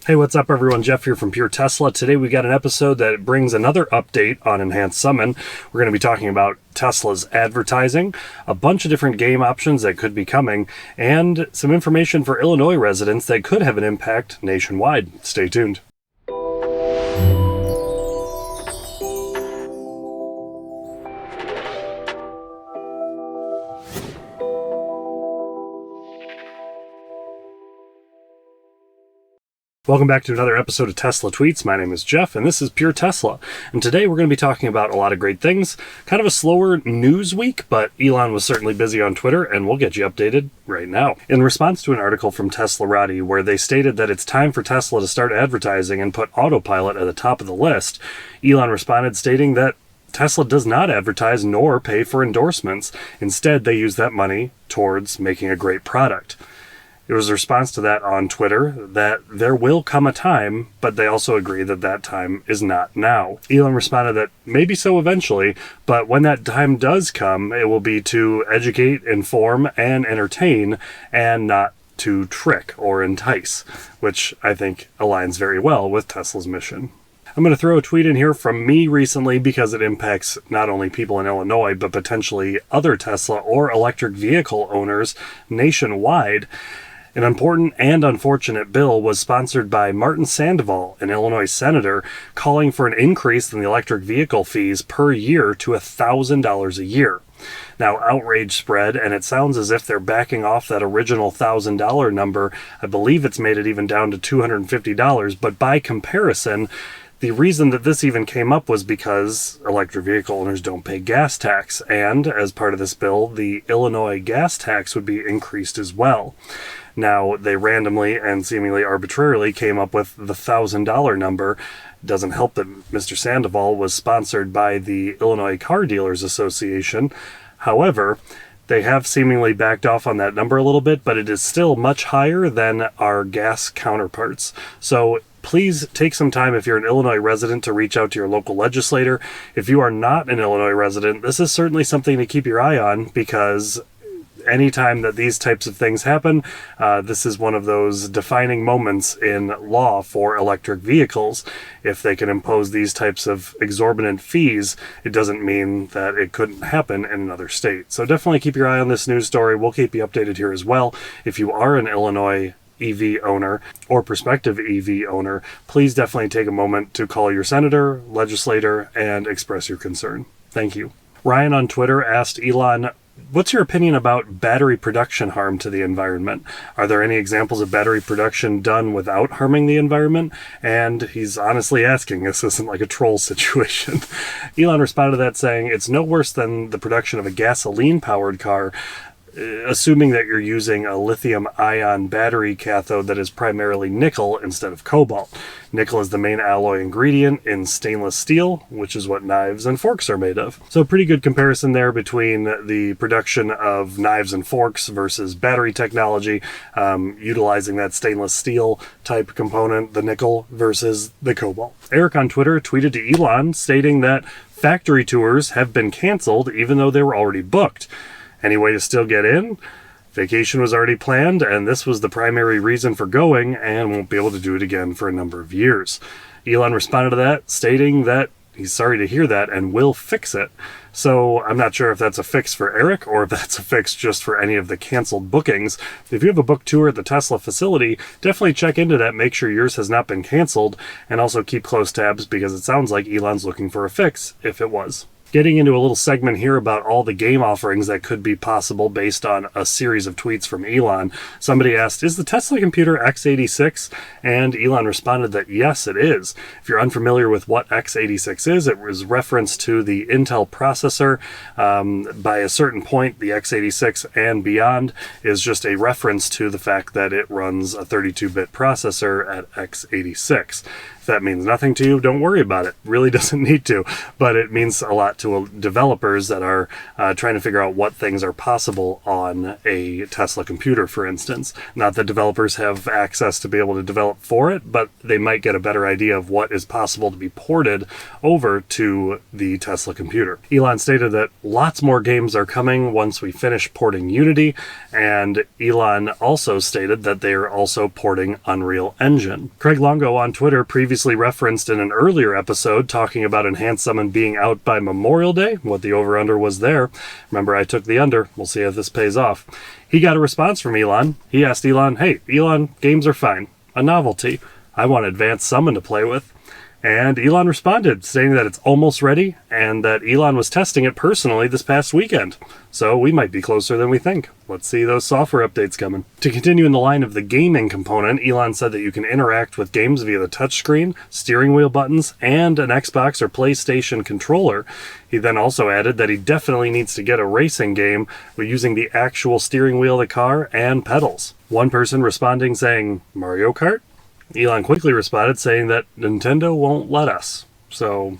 Hey, what's up everyone? Jeff here from Pure Tesla. Today we got an episode that brings another update on Enhanced Summon. We're going to be talking about Tesla's advertising, a bunch of different game options that could be coming, and some information for Illinois residents that could have an impact nationwide. Stay tuned. Welcome back to another episode of Tesla Tweets. My name is Jeff, and this is Pure Tesla. And today we're going to be talking about a lot of great things. Kind of a slower news week, but Elon was certainly busy on Twitter, and we'll get you updated right now. In response to an article from Teslarati where they stated that it's time for Tesla to start advertising and put autopilot at the top of the list, Elon responded stating that Tesla does not advertise nor pay for endorsements. Instead, they use that money towards making a great product. It was a response to that on Twitter that there will come a time, but they also agree that that time is not now. Elon responded that maybe so eventually, but when that time does come, it will be to educate, inform, and entertain, and not to trick or entice, which I think aligns very well with Tesla's mission. I'm going to throw a tweet in here from me recently because it impacts not only people in Illinois, but potentially other Tesla or electric vehicle owners nationwide. An important and unfortunate bill was sponsored by Martin Sandoval, an Illinois senator, calling for an increase in the electric vehicle fees per year to $1,000 a year. Now, outrage spread, and it sounds as if they're backing off that original $1,000 number. I believe it's made it even down to $250, but by comparison, the reason that this even came up was because electric vehicle owners don't pay gas tax, and as part of this bill, the Illinois gas tax would be increased as well. Now, they randomly and seemingly arbitrarily came up with the $1,000 number. It doesn't help that Mr. Sandoval was sponsored by the Illinois Car Dealers Association. However, they have seemingly backed off on that number a little bit, but it is still much higher than our gas counterparts. So please take some time, if you're an Illinois resident, to reach out to your local legislator. If you are not an Illinois resident, this is certainly something to keep your eye on, because anytime that these types of things happen, this is one of those defining moments in law for electric vehicles. If they can impose these types of exorbitant fees, it doesn't mean that it couldn't happen in another state. So definitely keep your eye on this news story. We'll keep you updated here as well. If you are an Illinois EV owner or prospective EV owner, please definitely take a moment to call your senator, legislator, and express your concern. Thank you. Ryan on Twitter asked Elon, what's your opinion about battery production harm to the environment? Are there any examples of battery production done without harming the environment? And he's honestly asking, this isn't like a troll situation. Elon responded to that saying, it's no worse than the production of a gasoline-powered car, assuming that you're using a lithium-ion battery cathode that is primarily nickel instead of cobalt. Nickel is the main alloy ingredient in stainless steel, which is what knives and forks are made of. So pretty good comparison there between the production of knives and forks versus battery technology, utilizing that stainless steel type component, the nickel, versus the cobalt. Eric on Twitter tweeted to Elon stating that factory tours have been canceled even though they were already booked. Any way to still get in? Vacation was already planned, and this was the primary reason for going, and won't be able to do it again for a number of years. Elon responded to that, stating that he's sorry to hear that and will fix it. So I'm not sure if that's a fix for Eric or if that's a fix just for any of the canceled bookings. If you have a booked tour at the Tesla facility, definitely check into that, make sure yours has not been canceled, and also keep close tabs because it sounds like Elon's looking for a fix if it was. Getting into a little segment here about all the game offerings that could be possible based on a series of tweets from Elon. Somebody asked, is the Tesla Computer X86? And Elon responded that yes, it is. If you're unfamiliar with what X86 is, it was reference to the Intel processor. By a certain point, the X86 and beyond is just a reference to the fact that it runs a 32-bit processor at X86. If that means nothing to you, don't worry about it. Really doesn't need to, but it means a lot to developers that are trying to figure out what things are possible on a Tesla computer, for instance. Not that developers have access to be able to develop for it, but they might get a better idea of what is possible to be ported over to the Tesla computer. Elon stated that lots more games are coming once we finish porting Unity, and Elon also stated that they are also porting Unreal Engine. Craig Longo on Twitter previously referenced in an earlier episode talking about Enhanced Summon being out by Memorial Day, what the over-under was there. Remember, I took the under. We'll see if this pays off. He got a response from Elon. He asked Elon, hey, Elon, games are fine. A novelty. I want Advanced Summon to play with. And Elon responded, saying that it's almost ready and that Elon was testing it personally this past weekend. So we might be closer than we think. Let's see those software updates coming. To continue in the line of the gaming component, Elon said that you can interact with games via the touchscreen, steering wheel buttons, and an Xbox or PlayStation controller. He then also added that he definitely needs to get a racing game with using the actual steering wheel of the car and pedals. One person responding saying, Mario Kart? Elon quickly responded saying that Nintendo won't let us. So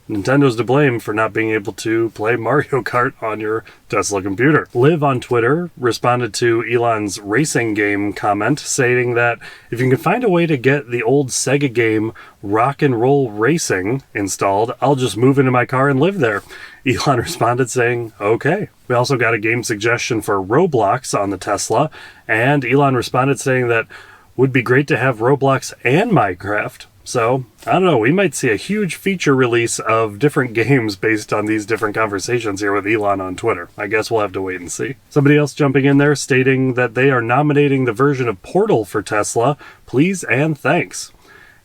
Nintendo's to blame for not being able to play Mario Kart on your Tesla computer. Liv on Twitter responded to Elon's racing game comment, saying that if you can find a way to get the old Sega game Rock and Roll Racing installed, I'll just move into my car and live there. Elon responded saying, okay. We also got a game suggestion for Roblox on the Tesla, and Elon responded saying that would be great to have Roblox and Minecraft. So, I don't know, we might see a huge feature release of different games based on these different conversations here with Elon on Twitter. I guess we'll have to wait and see. Somebody else jumping in there stating that they are nominating the version of Portal for Tesla. Please and thanks.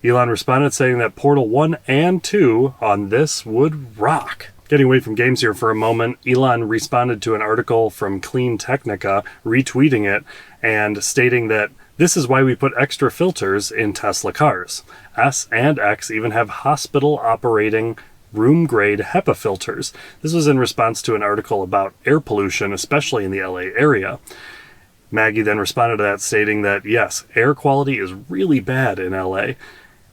Elon responded saying that Portal 1 and 2 on this would rock. Getting away from games here for a moment, Elon responded to an article from Clean Technica, retweeting it, and stating that this is why we put extra filters in Tesla cars. S and X even have hospital operating room-grade HEPA filters. This was in response to an article about air pollution, especially in the LA area. Maggie then responded to that stating that, yes, air quality is really bad in LA.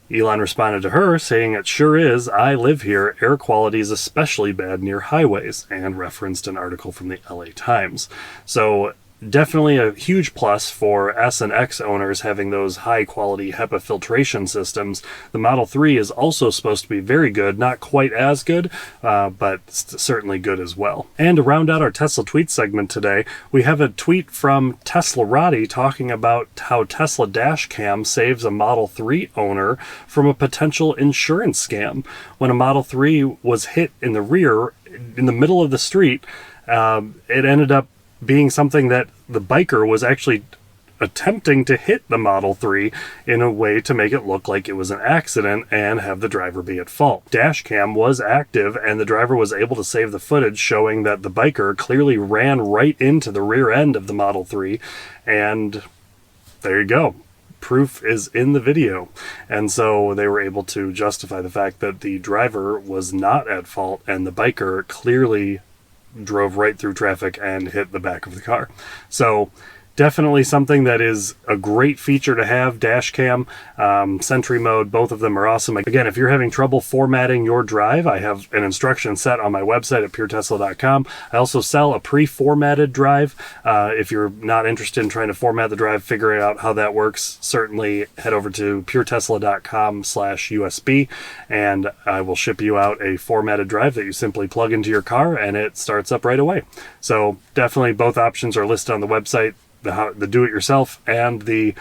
Elon responded to her saying, it sure is, I live here, air quality is especially bad near highways, and referenced an article from the LA Times. So definitely a huge plus for S and X owners having those high-quality HEPA filtration systems. The Model 3 is also supposed to be very good, not quite as good, but certainly good as well. And to round out our Tesla tweet segment today, we have a tweet from Teslarati talking about how Tesla Dashcam saves a Model 3 owner from a potential insurance scam. When a Model 3 was hit in the rear, in the middle of the street, it ended up being something that the biker was actually attempting to hit the Model 3 in a way to make it look like it was an accident and have the driver be at fault. Dashcam was active and the driver was able to save the footage showing that the biker clearly ran right into the rear end of the Model 3, and there you go. Proof is in the video. And so they were able to justify the fact that the driver was not at fault and the biker clearly drove right through traffic and hit the back of the car. So definitely something that is a great feature to have. Dashcam, Sentry Mode, both of them are awesome. Again, if you're having trouble formatting your drive, I have an instruction set on my website at puretesla.com. I also sell a pre-formatted drive. If you're not interested in trying to format the drive, figuring out how that works, certainly head over to puretesla.com/USB and I will ship you out a formatted drive that you simply plug into your car and it starts up right away. So definitely both options are listed on the website. The do-it-yourself and the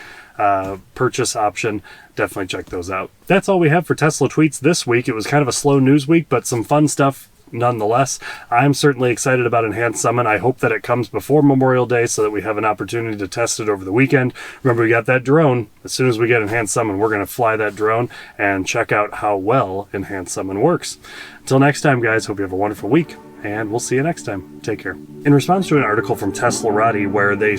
purchase option. Definitely check those out. That's all we have for Tesla tweets this week. It was kind of a slow news week, but some fun stuff nonetheless. I'm certainly excited about Enhanced Summon. I hope that it comes before Memorial Day so that we have an opportunity to test it over the weekend. Remember, we got that drone. As soon as we get Enhanced Summon, we're going to fly that drone and check out how well Enhanced Summon works. Until next time, guys, hope you have a wonderful week, and we'll see you next time. Take care. In response to an article from Teslarati where they